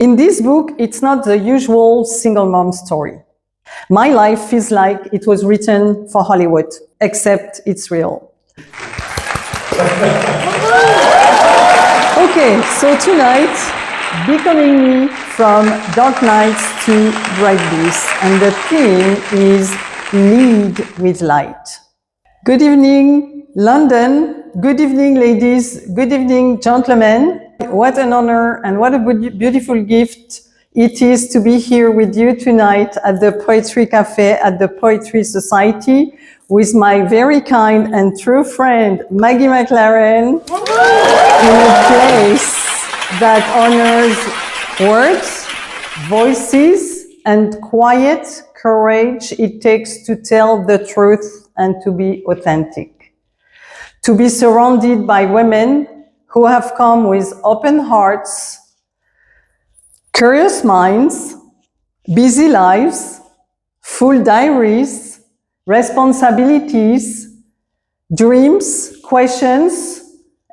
In this book, it's not the usual single mom story. My life feels like it was written for Hollywood, except it's real. Okay, so tonight, Becoming Me from Dark Nights to Bright Bliss, and the theme is Lead with Light. Good evening, London. Good evening, ladies. Good evening, gentlemen. What an honor and what a beautiful gift it is to be here with you tonight at the Poetry Cafe at the Poetry Society with my very kind and true friend, Maggie McLaren, in a place that honors words, voices, and quiet courage it takes to tell the truth and to be authentic. To be surrounded by women who have come with open hearts, curious minds, busy lives, full diaries, responsibilities, dreams, questions,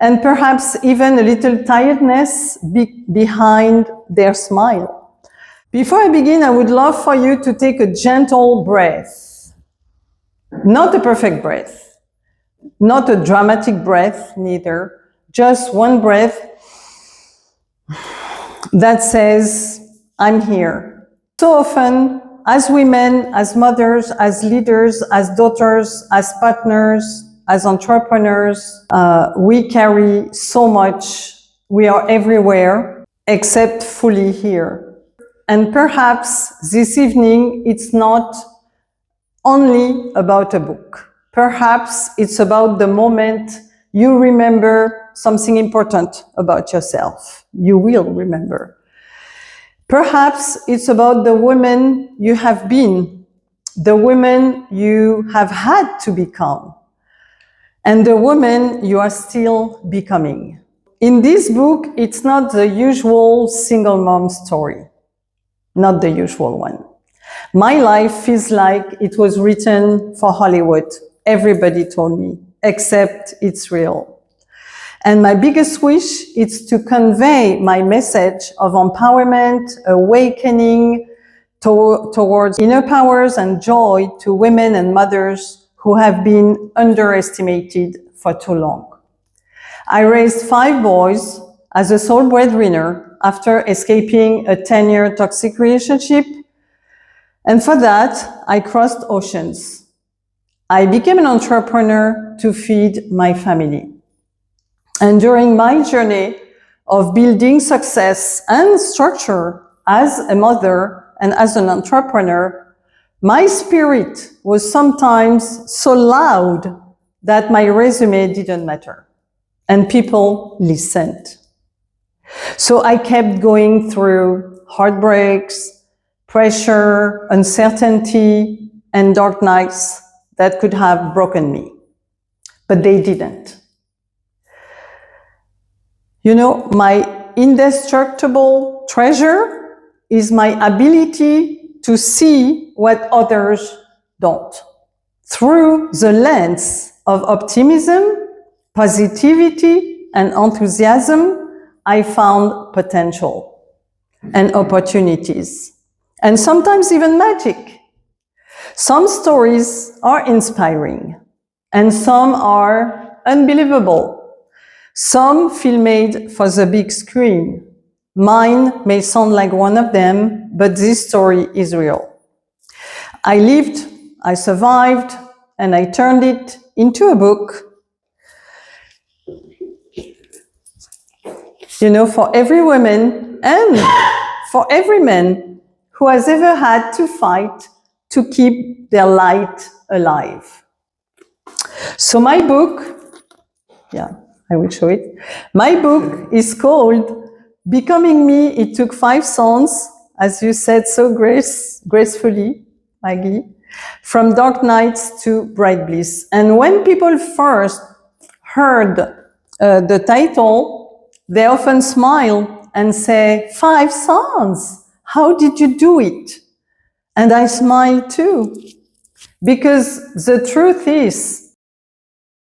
and perhaps even a little tiredness behind their smile. Before I begin, I would love for you to take a gentle breath. Not a perfect breath, not a dramatic breath, neither. Just one breath that says, I'm here. So often, as women, as mothers, as leaders, as daughters, as partners, as entrepreneurs, we carry so much. We are everywhere, except fully here. And perhaps this evening, it's not only about a book. Perhaps it's about the moment you remember something important about yourself. You will remember. Perhaps it's about the woman you have been, the woman you have had to become, and the woman you are still becoming. In this book, it's not the usual single mom story, not the usual one. My life feels like it was written for Hollywood. Everybody told me, except it's real. And my biggest wish is to convey my message of empowerment, awakening towards inner powers and joy to women and mothers who have been underestimated for too long. I raised 5 boys as a sole breadwinner after escaping a 10-year toxic relationship. And for that, I crossed oceans. I became an entrepreneur to feed my family. And during my journey of building success and structure as a mother and as an entrepreneur, my spirit was sometimes so loud that my resume didn't matter. And people listened. So I kept going through heartbreaks, pressure, uncertainty, and dark nights that could have broken me. But they didn't. You know, my indestructible treasure is my ability to see what others don't. Through the lens of optimism, positivity, and enthusiasm, I found potential and opportunities, and sometimes even magic. Some stories are inspiring, and some are unbelievable. Some feel made for the big screen. Mine may sound like one of them, but this story is real. I lived, I survived, and I turned it into a book. You know, for every woman and for every man who has ever had to fight to keep their light alive. So my book, I will show it. My book is called Becoming Me. It took 5 songs, as you said so gracefully, Maggie, from Dark Nights to Bright Bliss. And when people first heard the title, they often smile and say, 5 songs, how did you do it? And I smile too, because the truth is,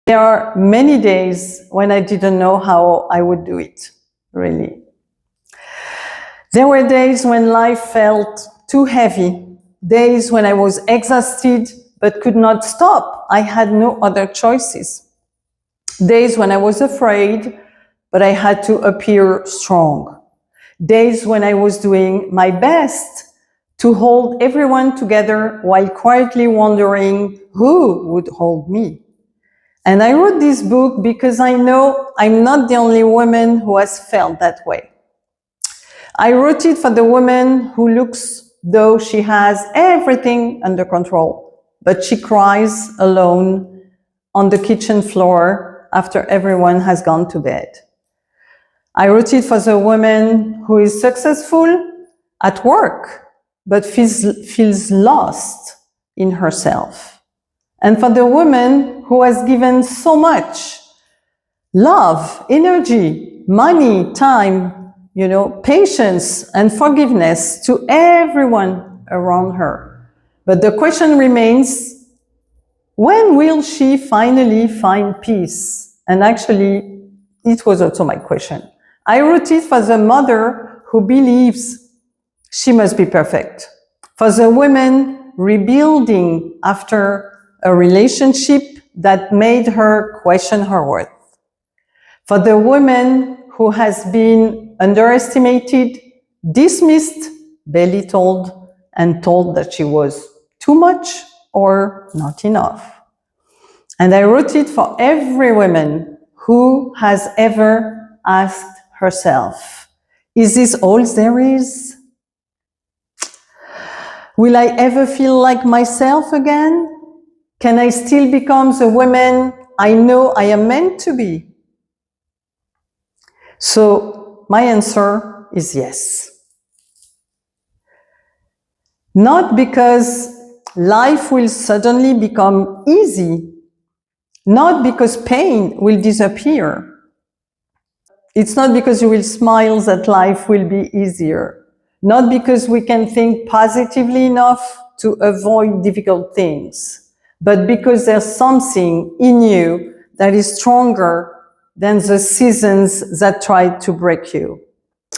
there are many days when I didn't know how I would do it, really. There were days when life felt too heavy, days when I was exhausted but could not stop. I had no other choices. Days when I was afraid, but I had to appear strong. Days when I was doing my best to hold everyone together while quietly wondering who would hold me. And I wrote this book because I know I'm not the only woman who has felt that way. I wrote it for the woman who looks though she has everything under control, but she cries alone on the kitchen floor after everyone has gone to bed. I wrote it for the woman who is successful at work, but feels lost in herself. And for the woman who has given so much love, energy, money, time, patience and forgiveness to everyone around her. But the question remains, when will she finally find peace? And actually, it was also my question. I wrote it for the mother who believes she must be perfect, for the woman rebuilding after a relationship that made her question her worth, for the woman who has been underestimated, dismissed, belittled, and told that she was too much or not enough. And I wrote it for every woman who has ever asked herself, is this all there is? Will I ever feel like myself again? Can I still become the woman I know I am meant to be? So my answer is yes. Not because life will suddenly become easy, not because pain will disappear. It's not because you will smile that life will be easier. Not because we can think positively enough to avoid difficult things, but because there's something in you that is stronger than the seasons that try to break you.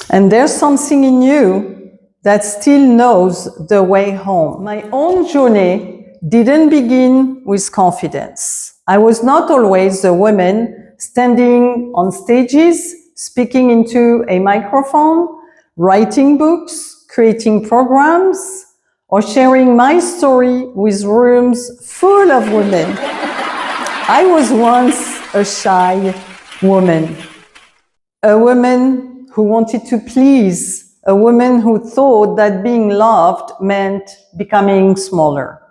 And there's something in you that still knows the way home. My own journey didn't begin with confidence. I was not always the woman standing on stages, speaking into a microphone, writing books, creating programs, or sharing my story with rooms full of women. I was once a shy woman, a woman who wanted to please, a woman who thought that being loved meant becoming smaller,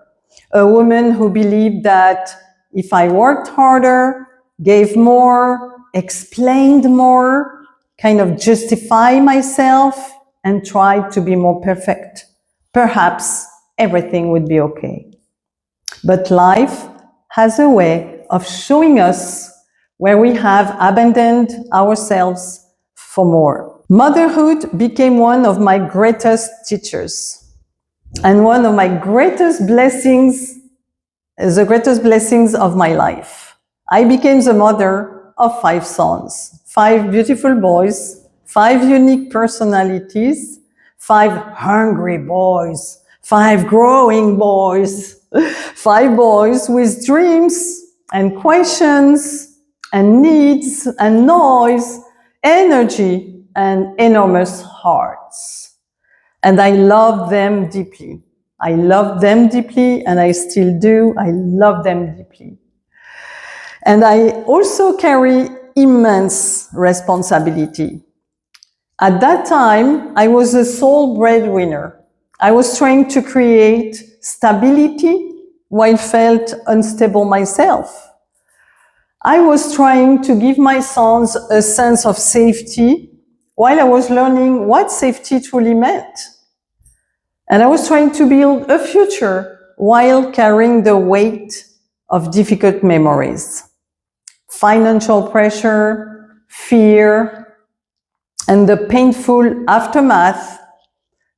a woman who believed that if I worked harder, gave more, explained more, kind of justify myself and tried to be more perfect, perhaps everything would be okay. But life has a way of showing us where we have abandoned ourselves for more. Motherhood became one of my greatest teachers and one of my greatest blessings, the greatest blessings of my life. I became the mother of 5 sons, 5 beautiful boys, 5 unique personalities, 5 hungry boys, 5 growing boys, 5 boys with dreams and questions and needs and noise, energy and enormous hearts. And I love them deeply. I love them deeply and I still do. I love them deeply. And I also carry immense responsibility. At that time, I was the sole breadwinner. I was trying to create stability while felt unstable myself. I was trying to give my sons a sense of safety while I was learning what safety truly meant. And I was trying to build a future while carrying the weight of difficult memories. Financial pressure, fear, and the painful aftermath,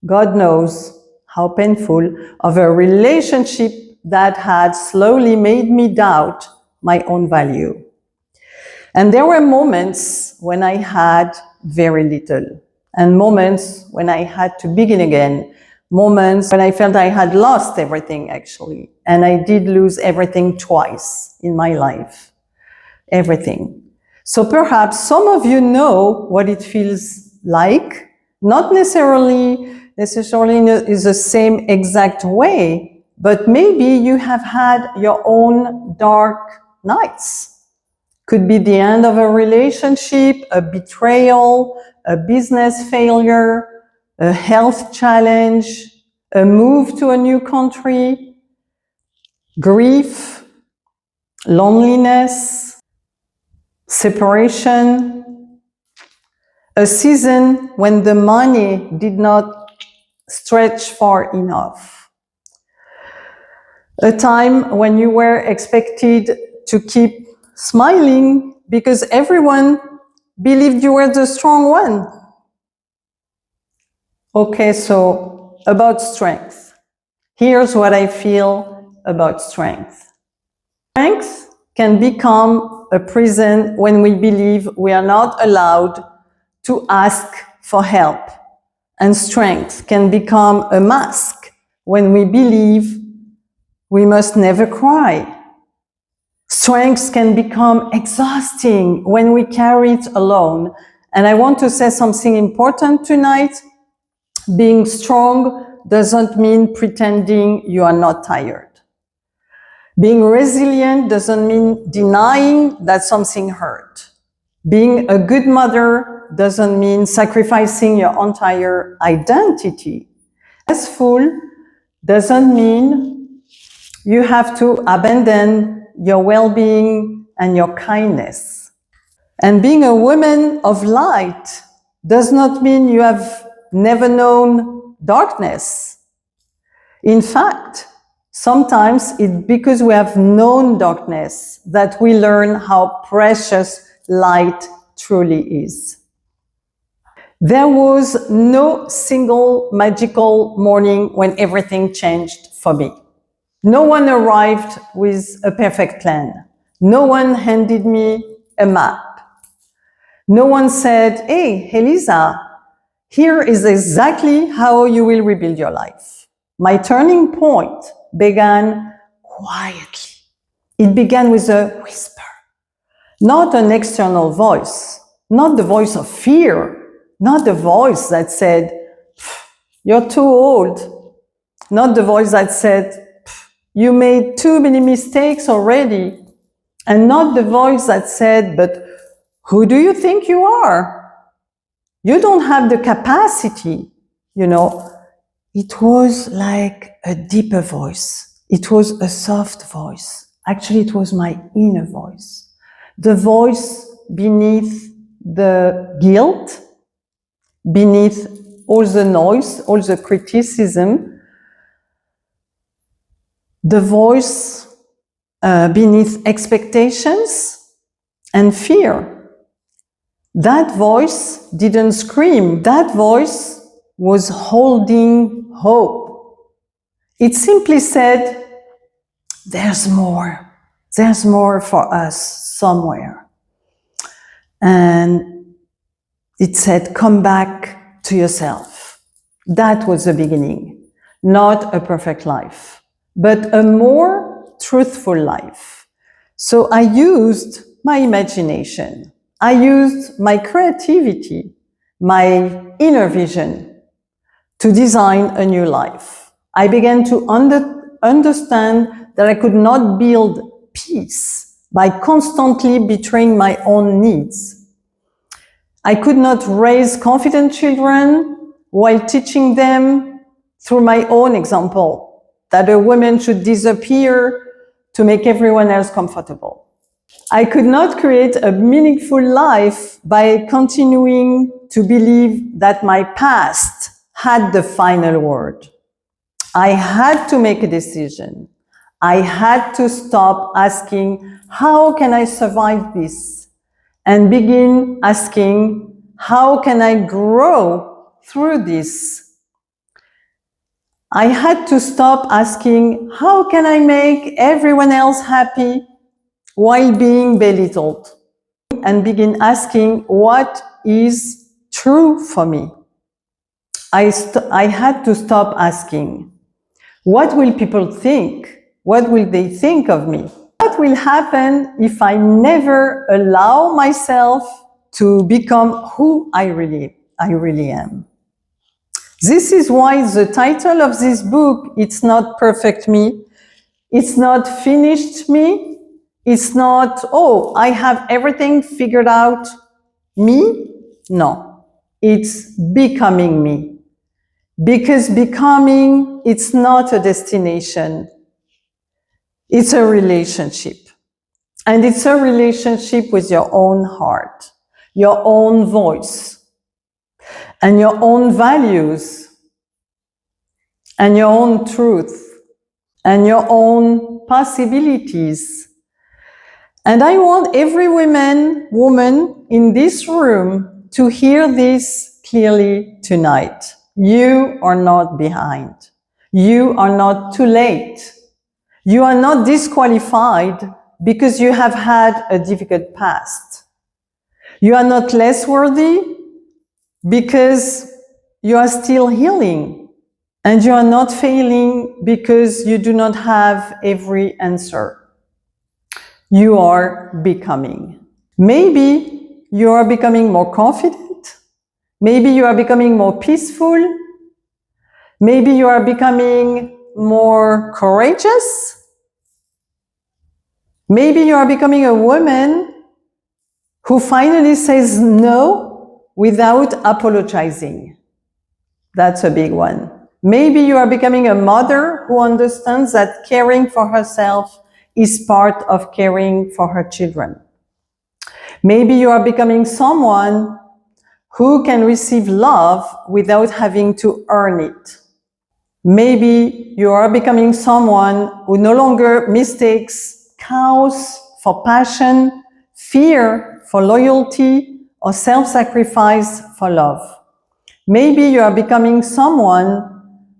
God knows how painful, of a relationship that had slowly made me doubt my own value. And there were moments when I had very little. and moments when I had to begin again, moments when I felt I had lost everything actually. And I did lose everything twice in my life. Everything. So perhaps some of you know what it feels like, not necessarily in the same exact way, but maybe you have had your own dark nights. Could be the end of a relationship, a betrayal, a business failure, a health challenge, a move to a new country, grief, loneliness, separation, a season when the money did not stretch far enough, a time when you were expected to keep smiling because everyone believed you were the strong one. Okay, so about strength. Here's what I feel about strength. Strength can become a prison when we believe we are not allowed to ask for help. And strength can become a mask when we believe we must never cry. Strength can become exhausting when we carry it alone. And I want to say something important tonight. Being strong doesn't mean pretending you are not tired. Being resilient doesn't mean denying that something hurt. Being a good mother doesn't mean sacrificing your entire identity. Successful doesn't mean you have to abandon your well-being and your kindness. And being a woman of light does not mean you have never known darkness. In fact, sometimes it's because we have known darkness that we learn how precious light truly is. There was no single magical morning when everything changed for me. No one arrived with a perfect plan. No one handed me a map. No one said, "Hey, Elisa, here is exactly how you will rebuild your life." My turning point began quietly. It began with a whisper, not an external voice, not the voice of fear, not the voice that said, "You're too old," not the voice that said, "You made too many mistakes already," and not the voice that said, "But who do you think you are? You don't have the capacity," you know. It was like a deeper voice. It was a soft voice. Actually, it was my inner voice. The voice beneath the guilt, beneath all the noise, all the criticism, the voice beneath expectations and fear. That voice didn't scream. That voice was holding hope. It simply said, there's more. There's more for us somewhere. And it said, come back to yourself. That was the beginning. Not a perfect life, but a more truthful life. So I used my imagination. I used my creativity, my inner vision to design a new life. I began to understand that I could not build peace by constantly betraying my own needs. I could not raise confident children while teaching them through my own example that a woman should disappear to make everyone else comfortable. I could not create a meaningful life by continuing to believe that my past had the final word. I had to make a decision. I had to stop asking, how can I survive this? And begin asking, how can I grow through this? I had to stop asking, how can I make everyone else happy while being belittled? And begin asking, what is true for me? I had to stop asking, what will people think? What will they think of me? What will happen if I never allow myself to become who I really am? This is why the title of this book, it's not Perfect Me, it's not Finished Me, it's not, oh, I have everything figured out, me. No, it's Becoming Me. Because becoming, it's not a destination, it's a relationship. And it's a relationship with your own heart, your own voice, and your own values, and your own truth, and your own possibilities. And I want every woman in this room to hear this clearly tonight. You are not behind. You are not too late. You are not disqualified because you have had a difficult past. You are not less worthy because you are still healing. And you are not failing because you do not have every answer. You are becoming. Maybe you are becoming more confident. Maybe you are becoming more peaceful. Maybe you are becoming more courageous. Maybe you are becoming a woman who finally says no without apologizing. That's a big one. Maybe you are becoming a mother who understands that caring for herself is part of caring for her children. Maybe you are becoming someone who can receive love without having to earn it. Maybe you are becoming someone who no longer mistakes chaos for passion, fear for loyalty, or self-sacrifice for love. Maybe you are becoming someone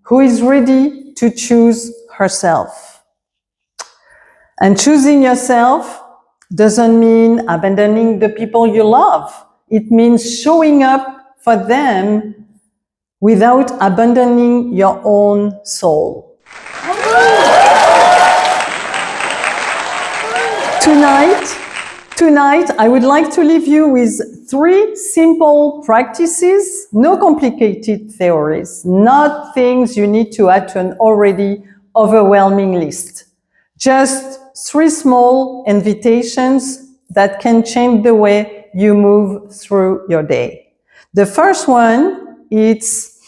who is ready to choose herself. And choosing yourself doesn't mean abandoning the people you love. It means showing up for them without abandoning your own soul. Tonight, I would like to leave you with 3 simple practices, no complicated theories, not things you need to add to an already overwhelming list. Just 3 small invitations that can change the way you move through your day. The first one, it's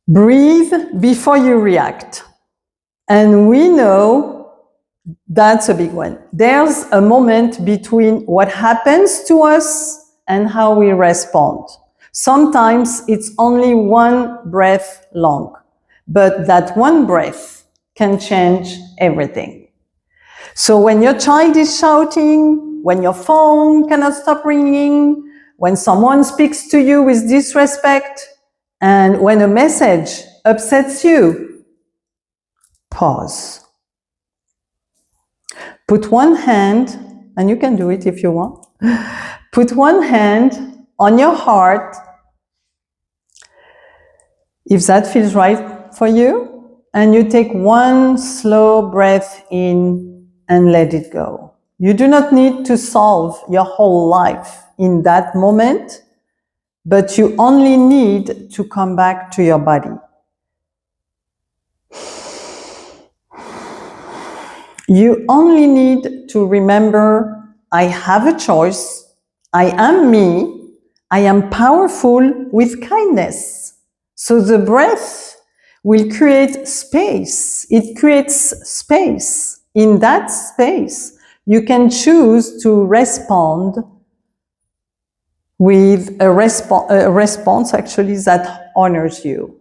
breathe before you react. And we know that's a big one. There's a moment between what happens to us and how we respond. Sometimes it's only 1 breath long, but that 1 breath can change everything. So when your child is shouting, when your phone cannot stop ringing, when someone speaks to you with disrespect, and when a message upsets you, pause. Put 1 hand, and you can do it if you want, put 1 hand on your heart, if that feels right for you, and you take 1 slow breath in and let it go. You do not need to solve your whole life in that moment, but you only need to come back to your body. You only need to remember, I have a choice, I am me, I am powerful with kindness. So the breath will create space. It creates space. In that space, you can choose to respond with a response actually that honors you.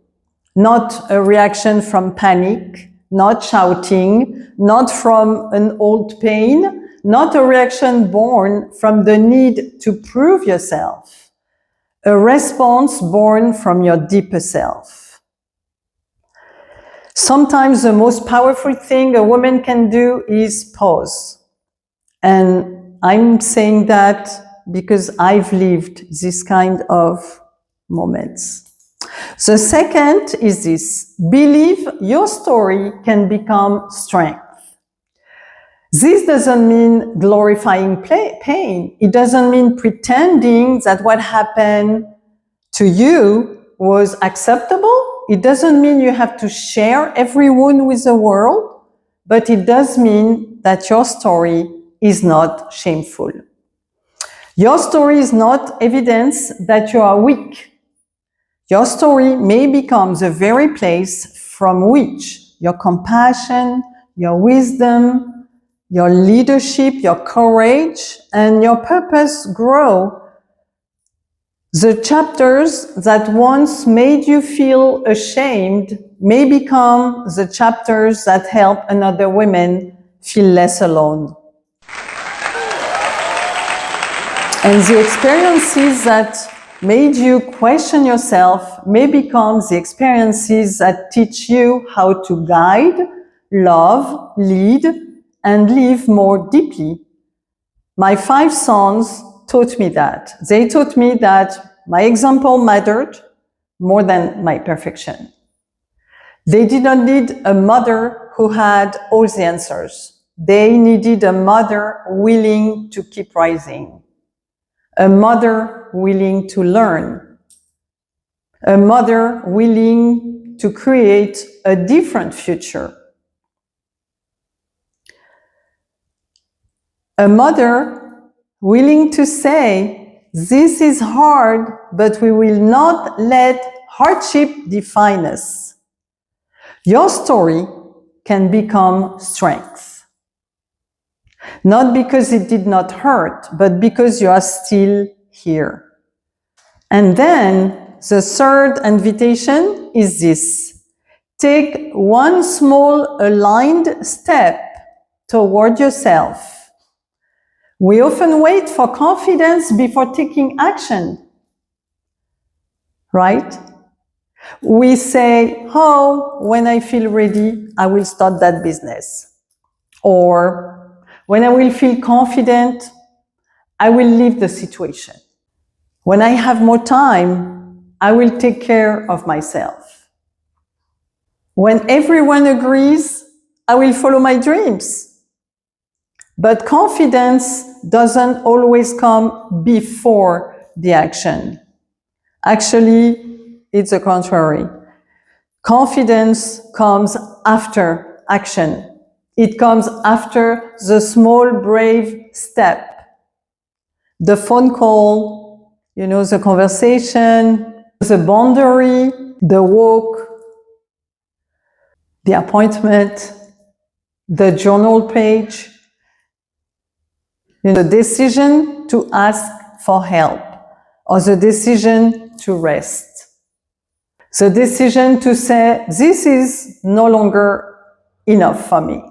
Not a reaction from panic, not shouting, not from an old pain, not a reaction born from the need to prove yourself. A response born from your deeper self. Sometimes the most powerful thing a woman can do is pause. And I'm saying that because I've lived this kind of moments. The second is this: believe your story can become strength. This doesn't mean glorifying pain. It doesn't mean pretending that what happened to you was acceptable. It doesn't mean you have to share every wound with the world, but it does mean that your story is not shameful. Your story is not evidence that you are weak. Your story may become the very place from which your compassion, your wisdom, your leadership, your courage, and your purpose grow. The chapters that once made you feel ashamed may become the chapters that help another woman feel less alone. And the experiences that made you question yourself may become the experiences that teach you how to guide, love, lead, and live more deeply. My 5 sons taught me that. They taught me that my example mattered more than my perfection. They did not need a mother who had all the answers. They needed a mother willing to keep rising, a mother willing to learn, a mother willing to create a different future, a mother willing to say, this is hard, but we will not let hardship define us. Your story can become strength. Not because it did not hurt, but because you are still here. And then the third invitation is this: take one small aligned step toward yourself. We often wait for confidence before taking action, right? We say, oh, when I feel ready, I will start that business. Or when I will feel confident, I will leave the situation. When I have more time, I will take care of myself. When everyone agrees, I will follow my dreams. But confidence doesn't always come before the action. Actually, it's the contrary. Confidence comes after action. It comes after the small, brave step. The phone call, the conversation, the boundary, the walk, the appointment, the journal page, the decision to ask for help, or the decision to rest. The decision to say, this is no longer enough for me.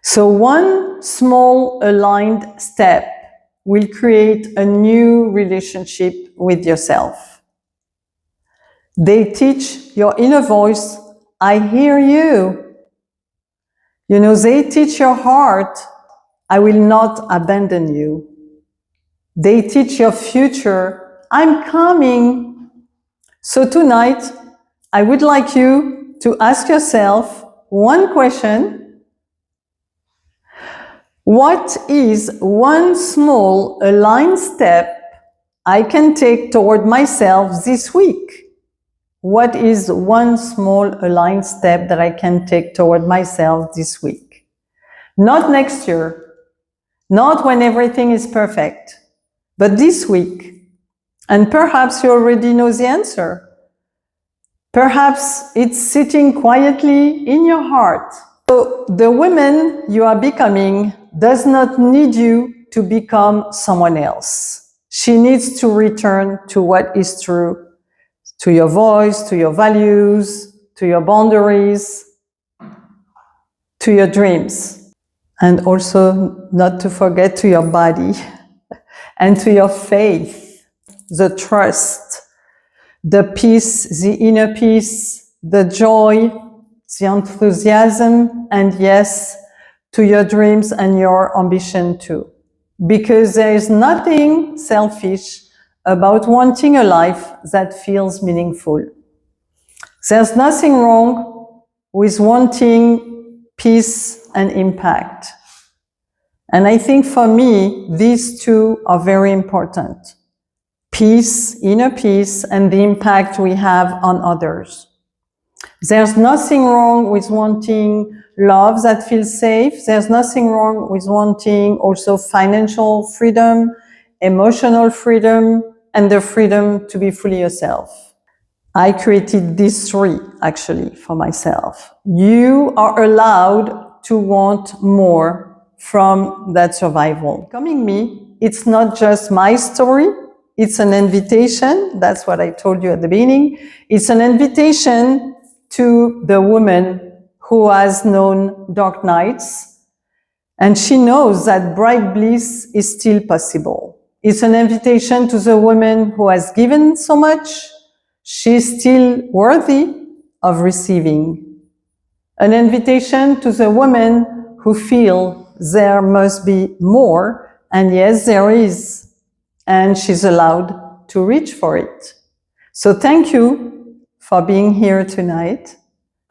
So one small aligned step will create a new relationship with yourself. They teach your inner voice, I hear you. They teach your heart, I will not abandon you. They teach your future, I'm coming. So tonight, I would like you to ask yourself one question. What is one small aligned step I can take toward myself this week? What is one small aligned step that I can take toward myself this week? Not next year, not when everything is perfect, but this week. And perhaps you already know the answer. Perhaps it's sitting quietly in your heart. So the woman you are becoming does not need you to become someone else. She needs to return to what is true, to your voice, to your values, to your boundaries, to your dreams. And also not to forget to your body and to your faith, the trust, the peace, the inner peace, the joy, the enthusiasm, and yes, to your dreams and your ambition too. Because there is nothing selfish about wanting a life that feels meaningful. There's nothing wrong with wanting peace and impact. And I think for me, these two are very important. Peace, inner peace, and the impact we have on others. There's nothing wrong with wanting love that feels safe. There's nothing wrong with wanting also financial freedom, emotional freedom, and the freedom to be fully yourself. I created these three, actually, for myself. You are allowed to want more from that survival. Becoming me, it's not just my story. It's an invitation. That's what I told you at the beginning. It's an invitation to the woman who has known dark nights, and she knows that bright bliss is still possible. It's an invitation to the woman who has given so much. She's still worthy of receiving. An invitation to the woman who feel there must be more, and yes, there is, and she's allowed to reach for it. So thank you for being here tonight.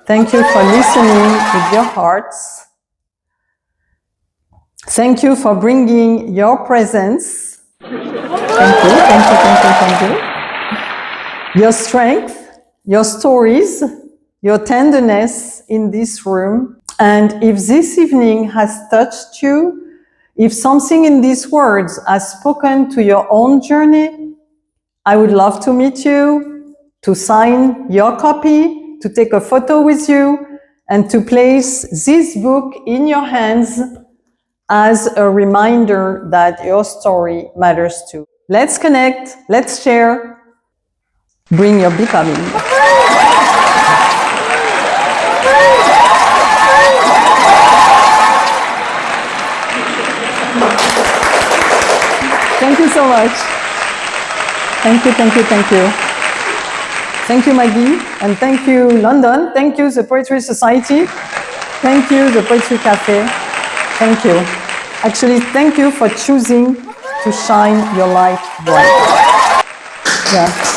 Thank you for listening with your hearts. Thank you for bringing your presence. Thank you. Your strength, your stories, your tenderness in this room. And if this evening has touched you, if something in these words has spoken to your own journey, I would love to meet you, to sign your copy, to take a photo with you, and to place this book in your hands as a reminder that your story matters too. Let's connect, let's share, bring your becoming. Thank you so much. Thank you. Thank you, Maggie, and thank you, London. Thank you, the Poetry Society. Thank you, the Poetry Cafe. Thank you. Actually, thank you for choosing to shine your light bright. Yeah.